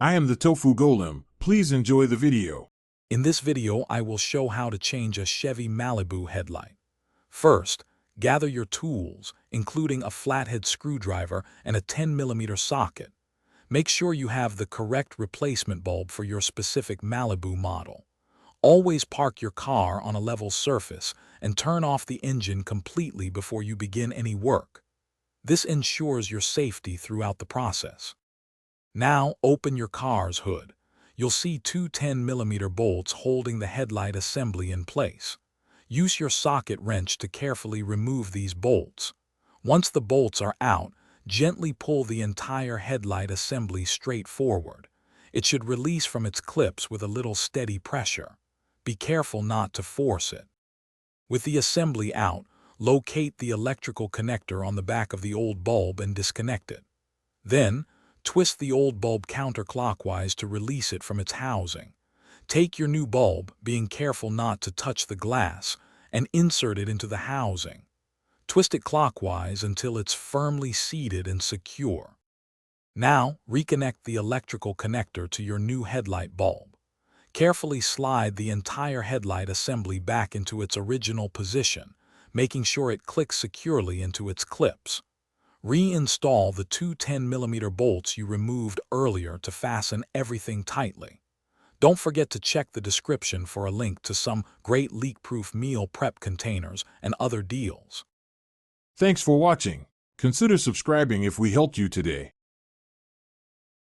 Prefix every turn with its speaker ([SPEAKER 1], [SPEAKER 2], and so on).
[SPEAKER 1] I am the Tofu Golem. Please enjoy the video.
[SPEAKER 2] In this video, I will show how to change a Chevy Malibu headlight. First, gather your tools, including a flathead screwdriver and a 10mm socket. Make sure you have the correct replacement bulb for your specific Malibu model. Always park your car on a level surface and turn off the engine completely before you begin any work. This ensures your safety throughout the process. Now, open your car's hood. You'll see two 10mm bolts holding the headlight assembly in place. Use your socket wrench to carefully remove these bolts. Once the bolts are out, gently pull the entire headlight assembly straight forward. It should release from its clips with a little steady pressure. Be careful not to force it. With the assembly out, locate the electrical connector on the back of the old bulb and disconnect it. Then, twist the old bulb counterclockwise to release it from its housing. Take your new bulb, being careful not to touch the glass, and insert it into the housing. Twist it clockwise until it's firmly seated and secure. Now, reconnect the electrical connector to your new headlight bulb. Carefully slide the entire headlight assembly back into its original position, making sure it clicks securely into its clips. Reinstall the two 10mm bolts you removed earlier to fasten everything tightly. Don't forget to check the description for a link to some great leak-proof meal prep containers and other deals.
[SPEAKER 1] Thanks for watching. Consider subscribing if we helped you today.